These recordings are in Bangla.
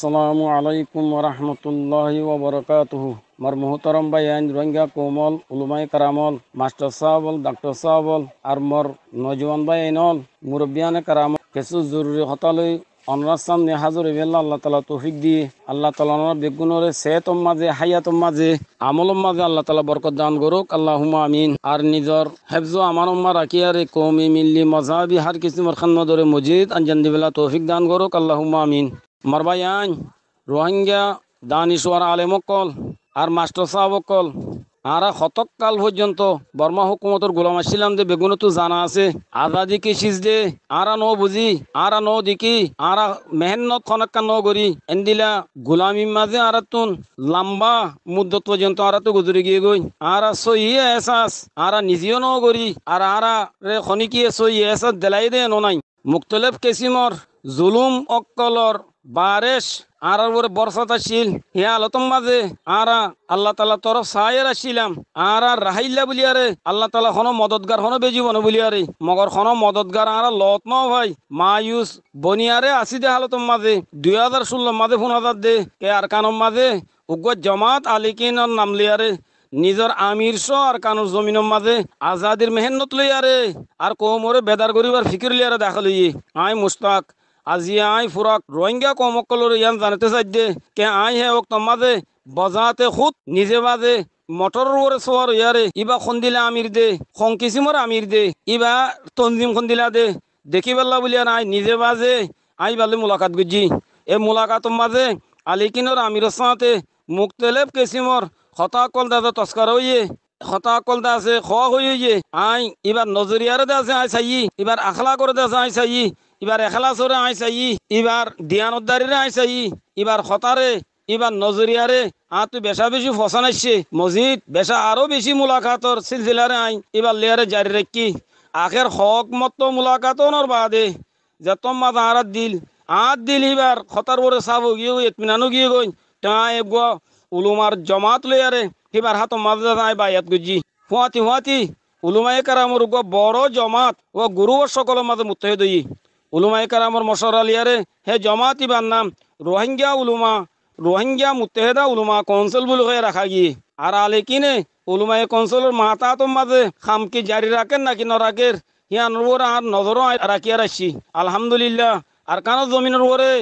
আসসালামু আলাইকুম ওরহমতুল্লাহি ওবরকাতুহু। মার মোহতরম ভাইয়ান রোহিঙ্গা কোমল উলুমাই কারামল মাস্টার সাহাবল ডাক্তার সাহাবল আর মর নজওয়ান ভাইয়ানল মুরব্বিয়ানে কারামল কিছু জরুরি হতালই অনরাস্তান নে হাজর ইবেল্লা আল্লাহ তালা তৌফিক দিয়ে আল্লাহ তালা বেগুনরে সেহতম মাঝে হায়াতম মাঝে আমলম মাঝে আল্লাহ তালা বরকত দান করুক আল্লাহুম্মা আমিন। আর নিজর হেফজ আমার উম্মা রাখিয়ারে কৌমি মিল্লি মজাবি হার কিসিমর খান্মদরে মজিদ আঞ্জান দিবেলা তৌফিক দান করুক আল্লাহুম্মা আমিন। মারবায়ান রোহিঙ্গা দানিশওয়ার আলেমকল আর মাস্টার সাহাবকল আরা শতকাল পর্যন্ত বর্মা হুকুমতর গোলাম আসছিলাম যে বেগুনো তো জানা আছে আজাদি কি সিজ দে আরা ন বুঝি আরা ন দেখি আরা মেহনত খনক্কা ন করি এন্দিলা গোলামি মাঝে আরা তুন লম্বা মুদ্দত পর্যন্ত আরা তো গুজরে গিয়ে গই আরা সই এসাস আরা নিজেও ন করি আর আরা রে খনিকিয়ে সই এসাস দেলাই দে নাই মুক্তলেফ কেসিমর জুলুম অক্কলর বারেশ আর ওরে বর্ষাত আসিল হে আলতম মাঝে আরা আল্লাহ তালা তরফ সায়ের আসিলাম আর রাহাইল্লা বলিয়ারে আল্লাহ তালা হনো মদতগার হনো বেজীবন বলিয়ারে মগর হনো মদতগার আর লত ন ভাই মায়ুস বনিয়ারে আসি দে হালতম মাঝে 2016 মাঝে 5000 দে কে আর কানম মাঝে উগ্র জমাত আলিকিন নাম লিয়ারে নিজর আমির আর কানুর জমিনের মাঝে আজাদির মেহনত লইয়ারে আর কোমরে বেদার গরিবার ফিকির লিয়ারে দেখা লইয়ে আই মুস্তাক আজি আই ফুরাক রোহিঙ্গা কমকলর ইয়ান জানাতে চাই দে কে আই হে ওক মাঝে বজাতে খুদ নিজে বাজে মটরের ওরে সোয়ার ইয়ারে ইবা খন্দিলা আমির দে খংকিসিমর আমির দে ইবা তনজিম খন্দিলা দে দেখি বেল্লা বলিয়া নাই নিজে বাজে আই বালে মুলাকাত গুজি এ মুলাকাত মাঝে আলিকিনর আমির সাথে মুক্তলেব কেসিমর হতা কল দাদা তস্কার হইয়ে হতা কল দা আছে খোয়া হইয়ে আই এবার নজরিয়ারে দে আছে আই চাই এবার আখলা করে দে আছে আই চাই এবার এখলাসরে আই চাই এবার দিয়ানদারিরে আই চাই এবার হতারে এবার নজরিয়ারে তুই বেশা বেশি ফসান আসছে মসজিদ বেশা আরো বেশি মুলাকাতর সিলসিলারে আই এবার লেয়ারে জারি রাখি আখের হক মত মুলাকাতর বাদে যত মাদ আরাত দিল এবার হতার বরে সাব গিয়ে এতমিনানো গিয়ে গই টাই গো উলুমার জমাত লইয়ারে এবার হাত মাঝে আই বাইয়াত গুজি হুয়াতি উলুমায়ে কারামর গো বড় জমাত ও গুরু সকলের মাঝে মুত্তাহিদ হই উলুমায়ে কারামর মশরা লিয়ারে হে জমাত ইবার নাম রোহিঙ্গা মুত্তাহিদা উলুমা কাউন্সিল বলে হয়ে রাখা গিয়ে আর আলেকিনে উলুমায়ে কাউন্সিলের মাতাতম মাঝে খামকি জারি রাখেন নাকি নরাকের হিয়া নবর আর নজর রাখিয়া রাখছি আলহামদুলিল্লাহ আর কান জমিনের ওরে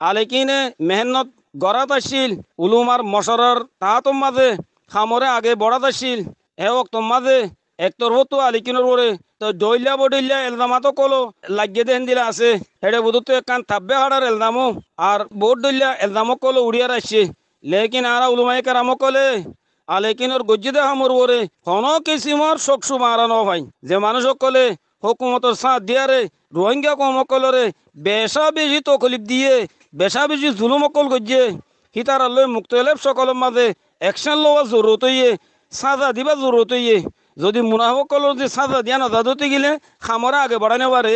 আলেকিনে মেহনত গড়াত আসছিল উলুমার মশরার তাহাতম মাঝে খামরে আগে বড়াত আসছিল হে ওক্তম মাঝে একটর হতো আলিকিনের ওরে তো ডইলা বডইলা এলজামাতো কলো লাগিয়ে দেন দিলা আছে হেডে বুধুতো একান থাব্বে হাড়ার এলজামো আর বোর্ড ডইলা এলজামো কলো উড়িয়ার আসছে লেকিন আরা উলুমায়ে কেরামো কলে আলেকিনের গজ্জিদে হামর ওরে কোনো কিসিমর চক্ষু মারানো ভাই যে মানুষ কলে হুকুমতর সাথ দিয়ারে রোহিঙ্গা কমকলরে বেশা বেশি তকলিফ দিয়ে বেশা বেশি জুলুম অকল গজ্জে হিতার আল্লহ মুক্তলেব সকলের মাঝে অ্যাকশন লওয়া জরুরত হইয়ে সাজা দিবা জরুরত হইয়ে যদি মুনাফকলর যে সাজা দিয়া না দাদতে গেলে খামরা আগে বাড়ানে পারে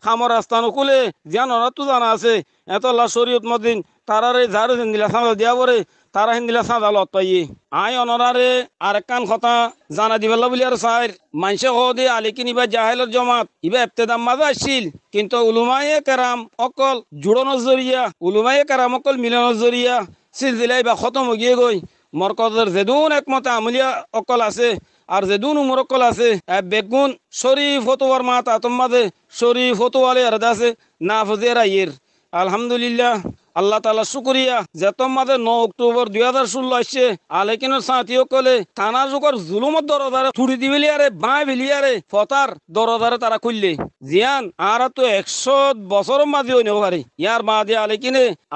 খামর রাস্তা নকুলে জিয়ান তো জানা আছে এত আল্লাহ শরীয়ত মদিন তারারে যার হিন্দিলা সাজা দিয়া পরে তারা হিন্দিলা সাজা লত পাইয়ে আই অনরারে আর কান কথা জানা দিবেলা বলি আর সাইর মানসে দে আলিকিন ইবা জাহেলের জমাত ইবা ইবতেদাম মাঝে আসছিল কিন্তু উলুমায়ে কেরাম অকল জুড়ানোর জরিয়া উলুমায়ে কেরাম অকল মিলানোর জরিয়া সিলসিলা ইবা খতম গিয়ে গই মরকজের যেদুন একমতে আমলিয়া অকল আছে আর যেদুন উমরকল আছে বেগুন শরীফ হতোয়ার মাতা তোমাদে শরীফ হতোয়ালে আর আছে না ফজেরা ইয়ের আলহামদুলিল্লাহ আল্লাহ তাআলা শুকরিয়া যে তোমাদে 9 অক্টোবর 2016 আসছে আলেকিনের সাথীও কলে থানা যুগর জুলুমত দরদারে ছুটি দিবিলি আরে বাঁ বিলিয়ারে ফতার দরদারে তারা খুললে জিয়ান আর তো 100 বছর মাঝে হইনে পারে ইয়ার মাঝে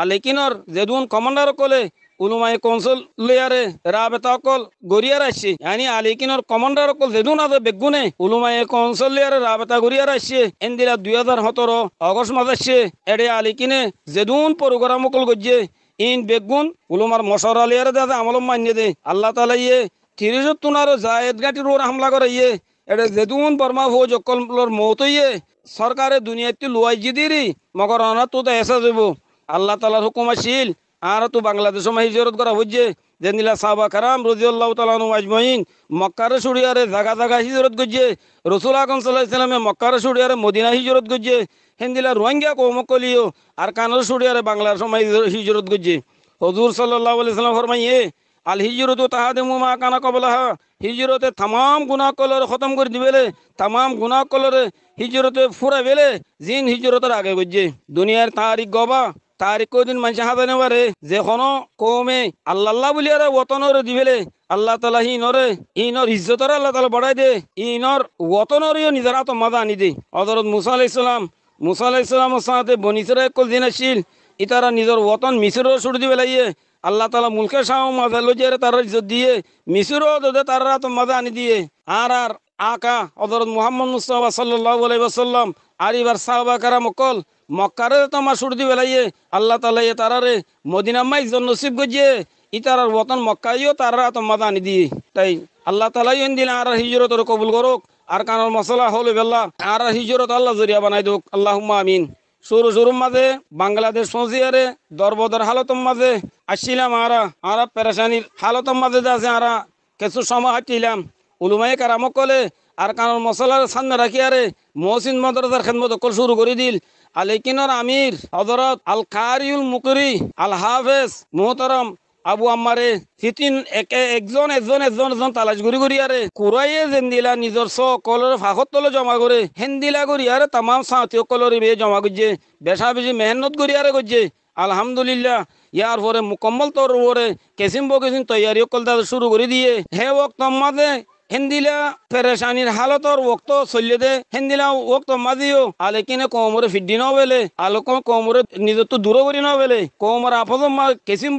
আলেকিনর যেদুন কমান্ডার কলে উলুমায়ে কাউন্সিল লেয়ারে রাবেতা কল গরিয়ার আসছে yani আলিকিনর কমান্ডার কল যেদুন আদে বেগুনে উলুমায়ে কাউন্সিল লেয়ারে রাবেতা গরিয়ার আসছে এন্দিরা 2017 অগস্ট মাসে আসছে এডে আলিকিনে যেদুন প্রোগ্রাম কল গজ্জে ইন বেগুন উলুমার মশরা লেয়ারে দাদা আমলম মান্য দে আল্লাহ তাআলা ইয়ে 30 তুনার জায়েদ গাটির ওর হামলা করে ইয়ে এডে যেদুন বর্মা ফৌজ কলর মৌত ইয়ে সরকারে দুনিয়াতে লুয়াই জিদিরি মগর অনা তো এসা যাব আল্লাহ তাআলার হুকুম আসিল আর তো বাংলাদেশ সময় হিজরত করা হচ্ছে যে নীলা সাহাবা কারাম রাদিয়াল্লাহু তাআলা আনহুম আজমাইন মক্কার সুরিয়ারে জাগা জাগা হিজরত করছে। রসুল আকরাম সাল্লাল্লাহু আলাইহি সাল্লামে মক্কার সুরিয়ারে মদিনা হিজরত করছে। হেন্দিলা রোহিঙ্গা কৌমকলিও আর কানার সুরিয়ারে বাংলার সময় হিজরত করছে। হজুর সাল্লাল্লাহু আলাইহি সাল্লাম ফরমাইয়ে আল হিজরতু তাহাদিমু মা কানা কবলাহা, হিজরতে তাম গুনাহ কলরে খতম করে দিবেলে, তাম গুনাহ কলরে হিজরতে ফুরা বেলে জিন হিজরতের আগে করছে। দুনিয়ার তারিখ গবা তারিখ কদিন মানুষ হাতে নেবারে যে কোনো কৌমে আল্লাহ বলি আর ওতনর দিবেলে আল্লাহ তালা ইনর ইজ্জতর আল্লাহ তালা বড়াই দে, ইনর ওতনরিও নিজের আত মাদা আনি দে। হযরত মুসা আলাইহিস সালামের সাথে বনী ইসরাঈল কল দিন আসছিল, ইতারা নিজের ওতন মিসরও ছুড়ে দিবে লাইয়ে আল্লাহ তালা মুলকে শাহ মাজা লজিয়ে তার ইজ্জত দিয়ে মিসরও দে তার আত মাদা আনি দিয়ে। আর আকা হযরত মুহাম্মদ মুস্তাফা সাল্লাল্লাহু আলাইহি ওয়াসাল্লাম আর এবার সাহাবা কারাম অকল মক্কারে তোমার সুর দি বেলাইয়ে আল্লাহ তালা এ তারারে মদিনা মাই জন নসিব গজিয়ে ইতারার বতন মক্কাইও তারা তোমাদা আনি দিয়ে। তাই আল্লাহ তালাই দিন আর হিজরতর কবুল করুক আর কানোর মশলা হলে বেল্লা আর হিজরত আল্লাহ জরিয়া বানাই দুক আল্লাহুম্মা আমিন। শুরুর মাঝে বাংলাদেশ পৌঁছিয়ারে দরবদর হালতম মাঝে আসছিলাম আরা পেরেশানির হালতম মাঝে আছে আরা কিছু সময় হাঁটিলাম উলুমায়ে কারামক কলে আর কানোর মশলার সামনে রাখি আরে মহসিন মাদ্রাসার খেদমত কল শুরু করে দিল। আলেকিনর আমির হযরত আল কারিউল মুকরি আল হাফেজ মুহতারাম আবু আম্মারে সিতিন একজন তালাশ ঘুরি আরে কুরাইয়ে যেন দিলা নিজর কলর ফাঁকত তলে জমা করে হেন্দিলা করি আরে তামাম সাথীয় কলরে বে জমা করছে বেশা বেশি মেহনত করি আরে করছে। আলহামদুলিল্লাহ ইয়ার পরে মুকম্মল তোর পরে কেসিম তৈয়ারি কল শুরু করে দিয়ে হে ওক্ত মাঝে হেন্দিলা পেরেশানির হালতর ওক্ত চলিয়ে দে হেন্দিলা ওক্ত মাঝিও আলে কিনে কোমরে ফিডি ন বেলে আলো কোমরে নিজের তো দূর করি ন বেলে কোমর আপদ কেসিম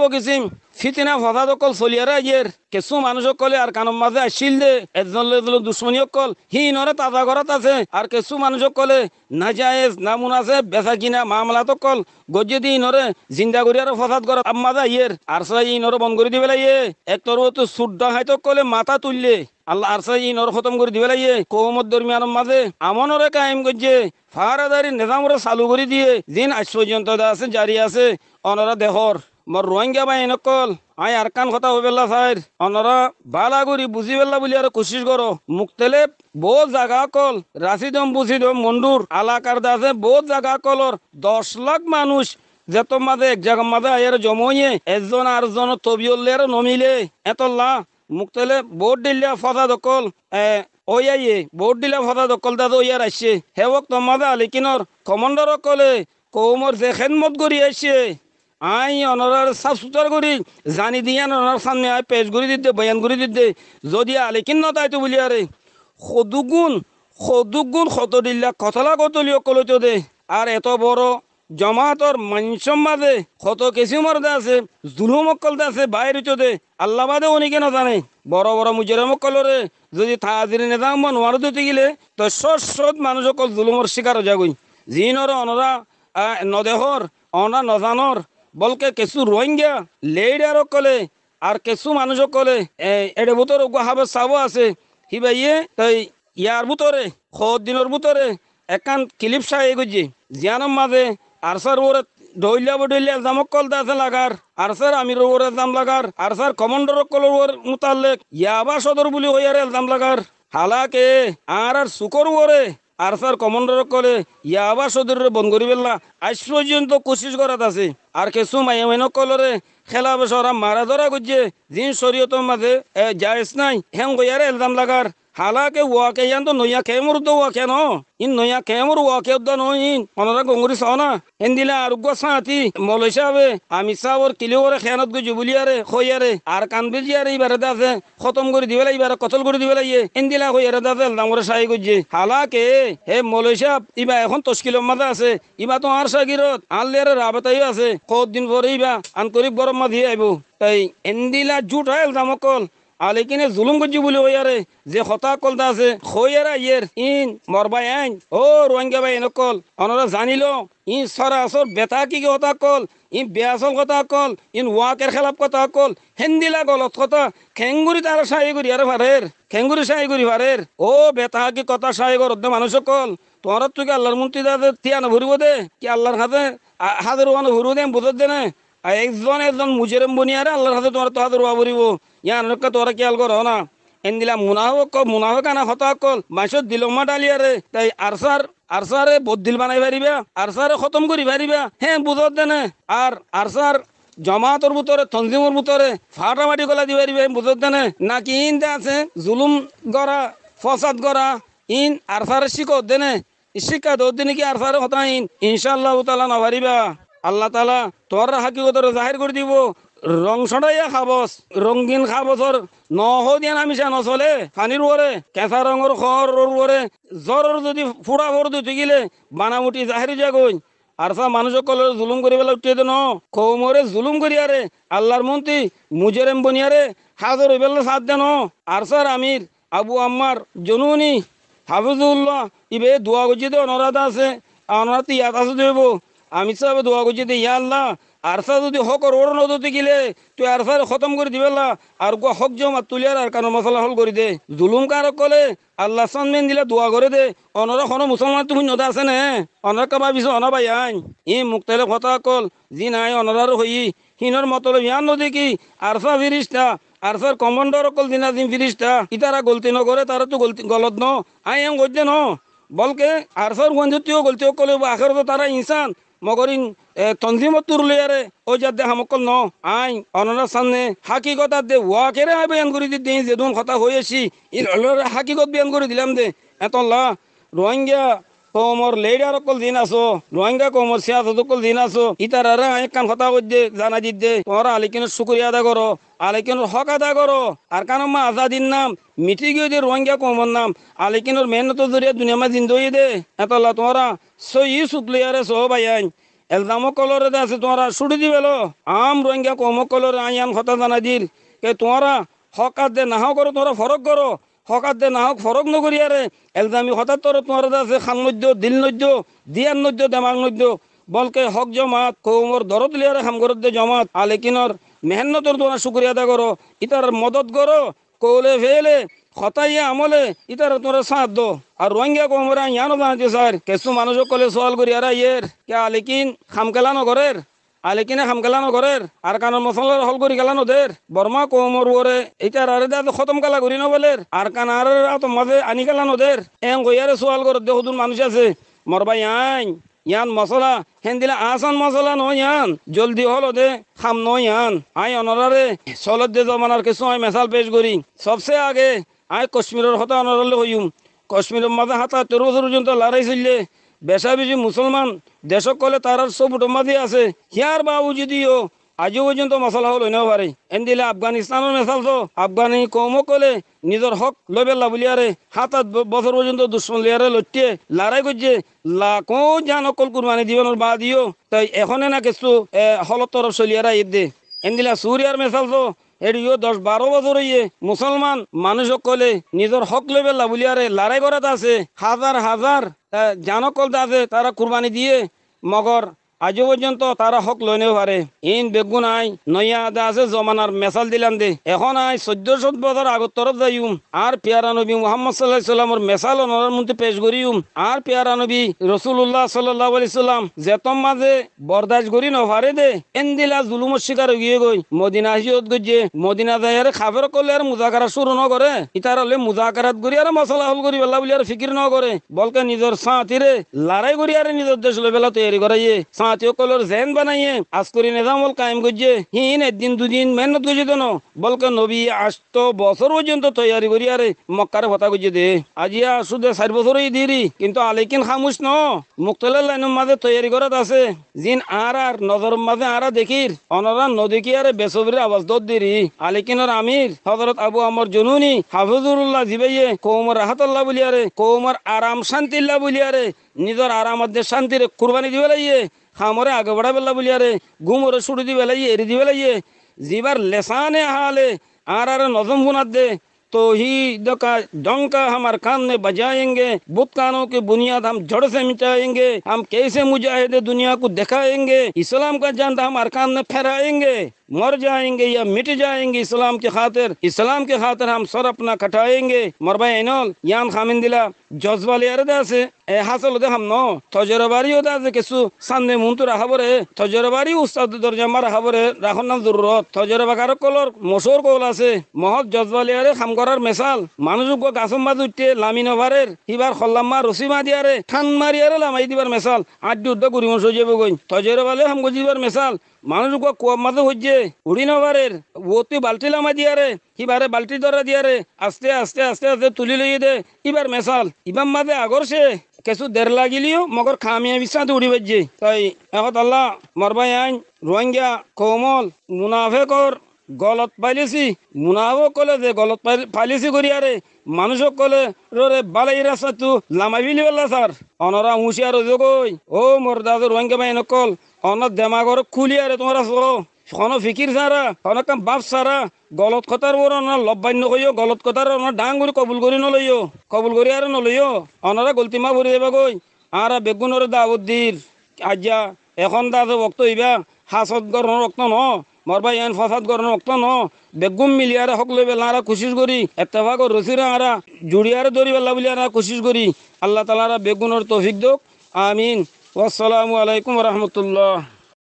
ফিতিনা ফদা দকল চলিয়ারে আইয়ের কিছু মানুষ কলে আর কানম মাঝে আসছিল দে এজন দুশ্মনী কল হি নরে তাজা ঘরত আছে আর কিছু মানুষ কলে না জায়েজ না মুনাসে বেচা কিনা মামলা তো কল গজ্জে দি নরে জিন্দা করি আর ফসাদ ঘরত আম্মাজা আইয়ের আর সাই নরে বন্ধ করে দিবে লাইয়ে একটর তো সুড্ডা হাইতো কলে মাথা তুললে আল্লাহ আর সাই নর খতম করে দিবে লাইয়ে কৌমত দরমিয়ানোর মাঝে আমনরে কায়েম গজ্জে ফারাদারি নিজামরে চালু করে দিয়ে জিন আজ পর্যন্ত আছে জারি আছে অনরা দেহর মোর রোহিঙ্গা বাই নকল আই আর কান কথা হইবেলা স্যার অনরা বালা করি বুঝি বেলা বলি আর কোশিশ করো মুক্তেলে বহুত জায়গা কল রাশিদম বুঝিদম মন্ডুর আলাকার দাসে বহুত জায়গা কলর 10 লাখ মানুষ যেত মাঝে এক জায়গার মাঝে আয়ের জমইয়ে একজন আর জন তবিয়লে আর নমিলে এতলা মুক্তেলে বহুত দিল্লা ফদা দকল ওই আইয়ে বহুত দিলা ফদা দকল দাদা ইয়ার আসছে হেবক তোমাদা আলিকিনর কমান্ডার কলে কৌমর যে খেদমত করি আসছে আই অনরার সাফ সুতর করি জানি দিয়া অনার সামনে আই পেশ করে দিতে বয়ান করে দিতে যদি আলিকিন ন তাইতো বলি আরে সদুগুণ কত দিল্লা কতলা কতলিও কলতো দে আর এত বড় জমাতর মানুষের মাঝে কত কিসিমর দে আছে জুলুম অকল দে আছে বাইরে দে আল্লাহ বাদে অনেকে না জানে বড় বড় মুজের মকলরে যদি থাজির নেতাম নোয়ার দিতে গেলে তো সৎ মানুষ অকল জুলুমর শিকার হয়ে যাগই জিনর অনরা নদেহর অনা নজানর বলকে কিছু রোহিঙ্গা লেডার কলে আর কিছু মানুষ কলে এডে ভিতর হাবে চাব আছে হি ভাইয়ে তাই ইয়ার ভিতরে দিনের ভিতরে একান ক্লিপ চাই গজি জিয়ানোর মাঝে আর স্যার ওরে ডইলিয়া জামক কল আছে লাগার আর স্যার আমির ওরে জাম লাগার আর স্যার কমান্ডার কলর ওর মুতাল্লেক ইয়াবা সদর বলি ওয়ার জাম লাগার হালাকে আর সুকর ওরে আর স্যার কমান্ডার কলে ইয়াবা সদরের বন্ধ করি বেলা আজ পর্যন্ত কোশিশ করাত আছে আর কিছু মাইন কলরে খেলা বসরা মারা ধরা করছে জিন শরীয়তের মাঝে জায়েজ নাই হেম গইয়ারে এলজাম লাগার হালাকে ওয়াকে ইয়ান তো নইয়া কেমর তো ওয়াকে ন ইন নইয়া কেমর ওয়াকে উদ্দা নইন অনরা গঙ্গুরি চাও না হেন্দিলা আরোগ্য সাথী মলয় সাহেবে আমি সাহর কিলোরে খেয়ানত গই জুবুলিয়ারে খইয়ারে আর কানবিজিয়ারে ইবারে দাসে খতম করে দিবে ইবারে কতল করে দিবে লাইয়ে হেন্দিলা খইয়ারে দাসে ডাঙরে সাই গইছে হালাকে হে মলয় সাহেব ইবা এখন তশকিলের মাঝে আছে ইবা তো আর সাগিরত আল্লেরে রাবেতাইও আছে কতদিন পরে ইবা আন্তরিক বরম মা দিয়ে আইব তাই হেন্দিলা জুট হয় জামকল আলেকিনে জুলুম করছি বলে ওয়ারে যে হতা কলতা আছে খইয়ারা ইয়ের ইন মরবাই আইন ও রোহিঙ্গা ভাই নকল অনরা জানিল ইন সরাসর বেতা কি হতা কল ইন বেয়াসল কথা কল ইন ওয়াকের খেলাপ কথা কল হেন্দিলা গলত কথা খেঙ্গুরি তারা সাই করি আরে ভারের খেঙ্গুরি সাই করি ভারের ও বেতা কি কথা সাই কর মানুষ কল তোমার তুই কি আল্লাহর মন্ত্রী দাদে তিয়া না ভরিব দে কি আল্লাহর হাতে হাতের ওয়ানো ভরিব দে বুঝত দে না আর একজন একজন মুজেরেম বনিয়ারে আল্লাহর হাতে তোমার তাহাদের রোয়া পড়িব ইয়ান রক্ষা তোরা খেয়াল করো না এন দিলা মুনাফক আনা হতা কল মাসত দিলমা ডালিয়ারে তাই আরসারে বদ্দিল বানাই পারিবা আরসারে খতম করি পারিবা হ্যাঁ বুঝত দেনে আর আরসার জমাতর ভিতরে তঞ্জিমর ভিতরে ফাটাফাটি গলা দি পারিবে বুঝত দেনে নাকি ইনতে আছে জুলুম গড়া ফসাদ গড়া ইন আরসারে শিকত দেনে শিক্ষা দৌদ দিনে কি আরসারে হতা ইনশাআল্লাহ তাআলা না পারিবা আল্লাহ তাআলা তোর হাকিকতর জাহির করে দিব রং সদাইয়া খাবস রঙিন খাবসর নহ দিয়া নামিছা নচলে পানির ওরে কেঁচা রঙর খর ওরে জ্বরের যদি ফুড়া ভর দিতে গেলে বানামুটি জাহির যাগই আর সব মানুষ কলের জুলুম করি বেলা উঠিয়ে দেন কৌমরে জুলুম করিয়ারে আল্লাহর মন্ত্রী মুজেরেম বনিয়ারে হাজর বেলা সাথ দেন আর স্যার আমির আবু আম্মার জনুনি হাফিজুল্লাহ ইবে দোয়া গুজি দে অনরাধা আছে অনরাতে ইয়াদ আছে দেব আমি সাহেব দোয়া গুজি দে ইয়া আল্লাহ আরসা যদি হক রোড নদতে গেলে তুই আরসার খতম করে দিবেলা আর গো হক জমা তুলিয়ার আর কানো মশলা হল করে দে জুলুম কারক কলে আল্লাহ সানমেন দিলে দোয়া করে দে অনরা কোনো মুসলমান তুমি নদা আছে না অনরা কাবা বিছ অনা ভাই আইন ই মুক্তালে কথা কল জি নাই অনরার হই হিনর মতল ইয়ান নদী কি আরসা ফিরিস্তা আরসার কমান্ডার কল দিনা দিন ফিরিস্তা ইতারা গলতি নগরে তারা তো গলতি গলত ন আই এম গজ্জে ন বলকে আরসার গঞ্জতিও গলতিও কলে আখের তো তারা ইনসান মগরিন তঞ্জিমত তুরলিয়ারে ও যাতে হামকল ন আইন অনরার সামনে হাকিকত দে ওয়াকেরে আই বয়ান করে দিই যেদুন কথা হয়েছি ইর হাকিকত বয়ান করে দিলাম দে এতল্লা রোহিঙ্গা কমর লেডার কল দিন আসো রোহিঙ্গা কমর সিয়াসত কল দিন আসো ইতারা কান কথা কইতে জানা দিতে তোমরা আলিকিনের শুকরিয়া আদা করো আলিকিনের হক আদা করো আর কান মা আজাদিন নাম মিটি গিয়ে দে রোহিঙ্গা কমর নাম আলিকিনের মেহনত জরিয়া দুনিয়া মা জিন্দই দে এতলা তোমরা সই সুতলিয়ারে সহ ভাই আইন এলজাম কলরে আছে তোমরা ছুটি দিবেলো আম রোহিঙ্গা কম কলরে আইন কথা জানা দিল কে তোমরা হক দে নাহ করো তোমরা ফরক করো হকাত দে নাহক ফরক নগরিয়ারে এলজামি হঠাৎ তোর তোমার আছে খান নদ্য দিল নদ্য দিয়ার নদ্য দেমাগ নদ্য বলকে হক জমাত কৌমর দরদ লিয়ারে খামগরত দে জমাত আলেকিনর মেহনতর তোমার শুক্রিয়া আদা করো ইতার মদত করো কৌলে ফেলে হতাইয়া আমলে ইতার তোমরা সাথ দো আর রোহিঙ্গা কৌমরা ইয়ানো জানাতে স্যার কিছু মানুষ কলে সওয়াল করি আর ইয়ের কে আলেকিন খামকেলা নগরের আলেকিনে খামকেলা নগরের আর কানের মশলার হল করি গেলা নদের বর্মা কৌমর ওরে এইটার আরে দে খতম কালা করি নবলের আর কানার তো মাঝে আনি গেলা নদের এং গইয়ারে সোয়াল করে দেহুদুন মানুষ আছে মরবাই আইন ইয়ান মশলা হেন দিলে আসান মশলা নয় ইয়ান জলদি হলো দে খাম নয় ইয়ান আই অনরারে চলত দে জমানার কিছু আই মেসাল পেশ করি সবসে আগে আই কাশ্মীরের হতা অনরালে হইম কাশ্মীরের মাঝে হাতা 13 বছর পর্যন্ত লড়াই চললে বেশা বেশি মুসলমান দেশক কলে তার সব উটমাদি আছে হিয়ার বাবু যদিও আজও পর্যন্ত মশলা হল নেও পারে এন দিলে আফগানিস্তানের মেসাল তো আফগানি কৌম কলে নিজের হক লবেলা বুলিয়ারে 7-8 বছর পর্যন্ত দুশ্মন লিয়ারে লটিয়ে লড়াই করছে লাখো জান অকল কুরবানি দিবেন বা দিও তাই এখনে না কিছু হলত তরফ চলিয়ারা ঈদ দে এন দিলা সুরিয়ার মেসাল তো এডিও 10-12 বছর হইয়ে মুসলমান মানুষ কলে নিজের হক লবেলা বুলিয়ারে লড়াই করাতে আছে হাজার হাজার জানকল আছে তারা কুরবানি দিয়ে মগর আজও পর্যন্ত তারা হক লইনেও পারে ইন বেগুন আই নইয়া আদা আছে জমানার মেসাল দিলাম দে এখন আই 1400 বছর আগত তরফ যাইম আর পেয়ারা নবী মুহাম্মদ সাল্লাল্লাহু আলাইহি সাল্লামের মেসাল ওনার মধ্যে পেশ করিম আর পেয়ারা নবী রাসূলুল্লাহ সাল্লাল্লাহু আলাইহি সাল্লাম যেতম মাঝে বরদাস্ত করি নপারে দে এন দিলা জুলুমের শিকার হয়ে গই মদিনা হিজত গজে মদিনা যায়ার খাবার করলে আর মুজাকারা শুরু ন করে ইতার হলে মুজাকারাত করি আর মশলা হল করি বেলা বলি আর ফিকির ন করে বলকে নিজের সাথীরে লড়াই করি আর নিজের দেশ বেলা তৈরি করাইয়ে সাথীও কলর জেন বানাইয়ে আজকরি নিজামল কায়েম গজে হিন একদিন দুদিন মেহনত গজে দেন বলকে নবী 8 বছর পর্যন্ত তৈরি করি আরে মক্কারে হতা গজে দে আজিয়া শুধু 4 বছরই দিরি কিন্তু আলেকিন খামুশ ন মুক্তলার লাইনের মাঝে তৈরি করাত আছে জিন আর নজর মাঝে আর দেখির অনরা নদীকি আরে বেসবরে আওয়াজ দত দিরি আলেকিনের আমির হযরত আবু আমর জুনুনি হাফিজুল্লাহ জিবাইয়ে কওমর রাহাতুল্লাহ বলিয়ারে কওমর আরাম শান্তিল্লাহ বলিয়ারে নিজের আরামদের শান্তিরে কুরবানি দিবে লাইয়ে খামরে আগে বড়া বেলা বলিয়ারে গুমরে ছুটি দিবে লাইয়ে এরি দিবে লাইয়ে জিবার লেসানে হালে আর নজম গুনাত দে तौहीद का डंका हम अरकान में बजाएंगे बुत कानों की बुनियाद हम जड़ से मिटाएंगे हम कैसे मुजाहिद दुनिया को दिखाएंगे इस्लाम का झंडा हम अरकान में फहराएंगे मर जाएंगे या मिट जाएंगे इस्लाम के खातिर हम सर अपना कटाएंगे मरबाई इनल यान खामिंदिला जज्बाली अरदा से ए हासल दे हम नो तजरबारी होता है किसु सामने मुंतु राहबरे तजरबारी उस्ताद दरजमा राहबरे राखन ना जरूरत तजरबाकार कलर मशोर कोल আছে মহৎ জজবালি আরে কাম করার মেসাল মানুষক গাছম বাজ উঠতে লামিন ওভারের হিবার খল্লাম্মা রসিমা দিয়ারে ঠান মারিয়ারে লামাই দিবার মেসাল আড্ডি উদ্দা গুরিমস হয়ে যাবে গই তজরবালে হাম গজিবার মেসাল মানুষক কুয়াব মাঝে হইছে উড়ি নভারের ওতে বালতি লামা দিয়ারে হিবারে বালতি ধরা দিয়ারে আস্তে আস্তে আস্তে আস্তে তুলি লইয়ে দে ইবার মেসাল ইবাম মাঝে আগরছে কিছু দের লাগিলিও মগর খামিয়া বিছাতে উড়ি বাজছে তাই এখন আল্লাহ মরবাই আইন রোহিঙ্গা কোমল মুনাফেকর গলত পাইলেছি মুনাফক কলে যে গলত পাইলেছি করিয়ারে মানুষক কলে রে বালাই রাস্তাটো লামাই বিলি পেলা স্যার অনরা হুঁশিয়ার যোগই ও মোর দাদু রোহিঙ্গা বাই নকল অনত দেমাগর খুলিয়ারে তোমরা চলো কোনো ফিকির সারা কোনো কাম বাপ সারা গলত কথার ওর লব্বান্য কইও গলত কথার ডাং করে কবুল করি নলইও কবুল করি আর নলইও অনরা গলতিমা ভরি দেবা গই আর বেগুনের দাওয়াত দির আজ্জা এখন দাদু বক্ত হইবা হাসত গরম রক্ত ন মরবাই আইন ফসাদ গরম রক্ত ন বেগুম মিলিয়ারে হক লই বেলা কোশিশ করি এত্তেফাক রসিরা আরা জুড়িয়ারে দরি বেলা বলি আর কোশিশ করি আল্লাহ তাআলা বেগুনের তৌফিক দোক আমিন ওয়াসসালামু আলাইকুম ওয়া রাহমাতুল্লাহ।